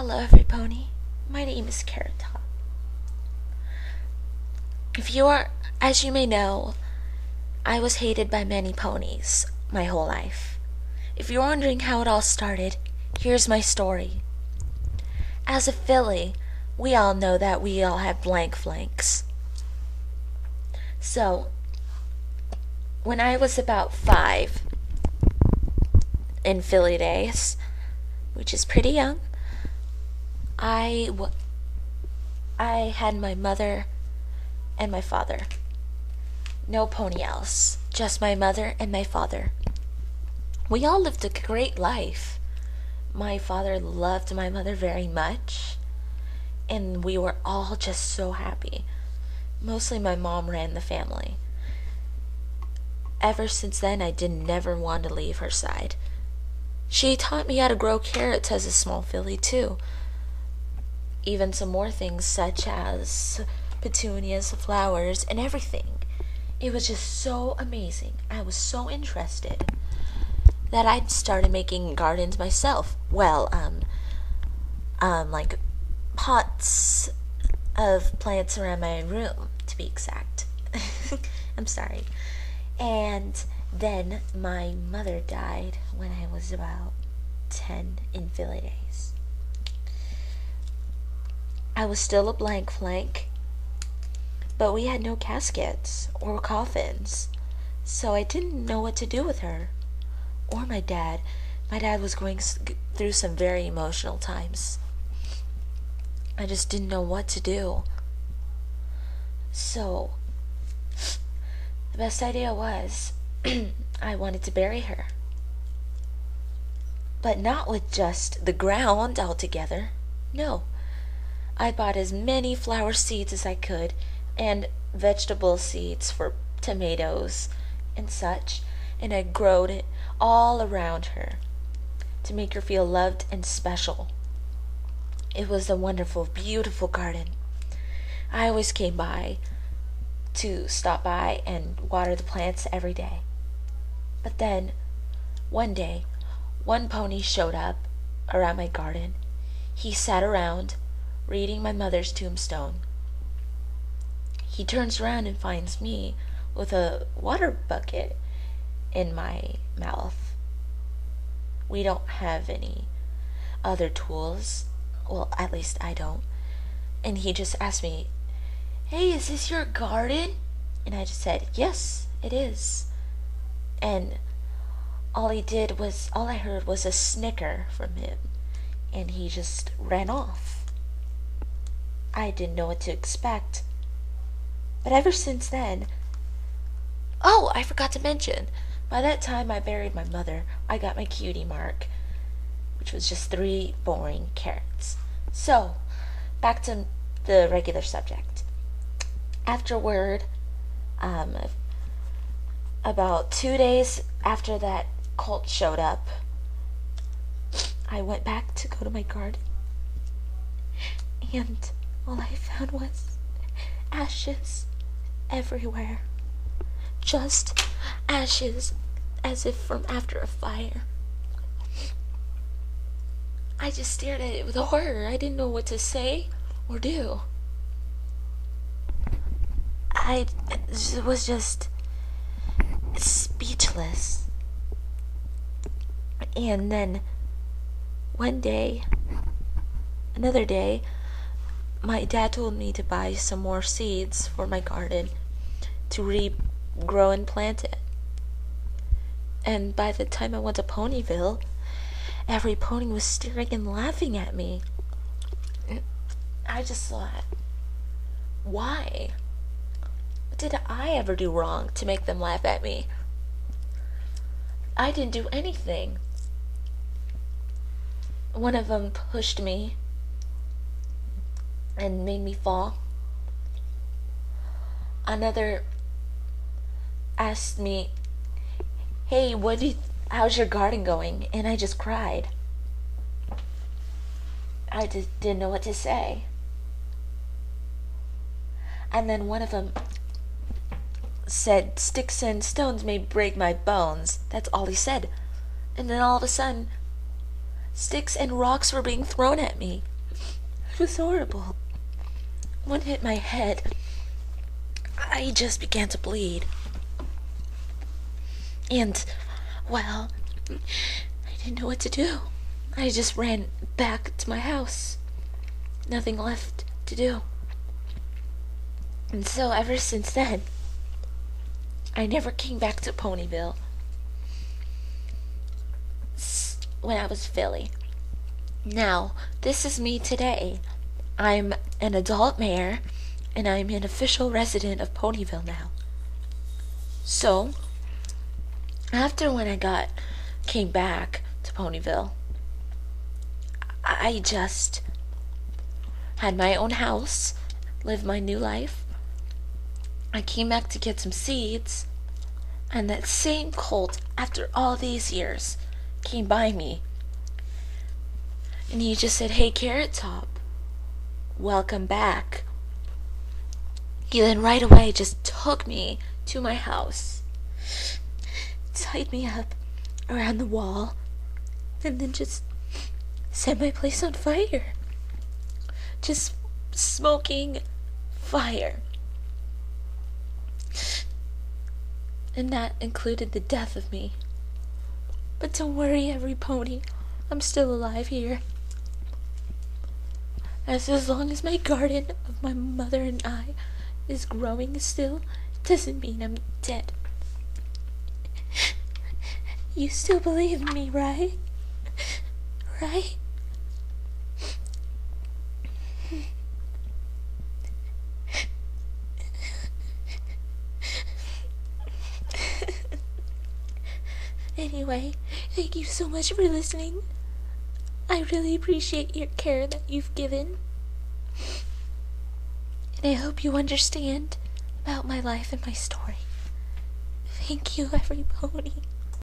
Hello, Everypony. My name is Carrot Top. As you may know, I was hated by many ponies my whole life. If you're wondering how it all started, here's my story. As a filly, we all know that we all have blank flanks. So, when I was about 5 in filly days, which is pretty young, I had my mother and my father. No pony else. Just my mother and my father. We all lived a great life. My father loved my mother very much, and we were all just so happy. Mostly my mom ran the family. Ever since then, I did never want to leave her side. She taught me how to grow carrots as a small filly, too. Even some more things such as petunias, flowers, and everything. It was just so amazing. I was so interested that I started making gardens myself. Well, like pots of plants around my room, to be exact. I'm sorry. And then my mother died when I was about 10 in filly days. I was still a blank flank, but we had no caskets or coffins, so I didn't know what to do with her. Or my dad. My dad was going through some very emotional times. I just didn't know what to do. So, the best idea was, I wanted to bury her. But not with just the ground altogether. No. I bought as many flower seeds as I could, and vegetable seeds for tomatoes and such, and I growed it all around her to make her feel loved and special. It was a wonderful, beautiful garden. I always came by to stop by and water the plants every day. But then, one day, one pony showed up around my garden. He sat around, reading my mother's tombstone. He turns around and finds me with a water bucket in my mouth. We don't have any other tools. Well, at least I don't. And he just asked me, "Hey, is this your garden?" And I just said, "Yes, it is." And all I heard was a snicker from him. And he just ran off. I didn't know what to expect. But ever since then... Oh, I forgot to mention. By that time I buried my mother, I got my cutie mark, which was just 3 boring carrots. So, back to the regular subject. Afterward, about 2 days after that colt showed up, I went back to go to my garden, and all I found was ashes everywhere. Just ashes, as if from after a fire. I just stared at it with horror. I didn't know what to say or do. I was just speechless. And then another day, my dad told me to buy some more seeds for my garden to regrow and plant it. And by the time I went to Ponyville, every pony was staring and laughing at me. I just thought, why? What did I ever do wrong to make them laugh at me? I didn't do anything. One of them pushed me and made me fall. Another asked me, "Hey, how's your garden going?" And I just cried. I just didn't know what to say. And then one of them said, "Sticks and stones may break my bones." That's all he said. And then all of a sudden, sticks and rocks were being thrown at me. was horrible. One hit my head. I just began to bleed. And, well, I didn't know what to do. I just ran back to my house. Nothing left to do. And so ever since then, I never came back to Ponyville when I was Philly. Now, this is me today. I'm an adult mayor, and I'm an official resident of Ponyville now. So, after when I came back to Ponyville, I just had my own house, lived my new life. I came back to get some seeds, and that same colt, after all these years, came by me. And he just said, "Hey, Carrot Top, welcome back." He then right away just took me to my house, tied me up around the wall, and then just set my place on fire. Just smoking fire. And that included the death of me. But don't worry, Everypony, I'm still alive here. As long as my garden of my mother and I is growing still, it doesn't mean I'm dead. You still believe in me, right? Right? Anyway, thank you so much for listening. I really appreciate your care that you've given. And I hope you understand about my life and my story. Thank you, Everypony.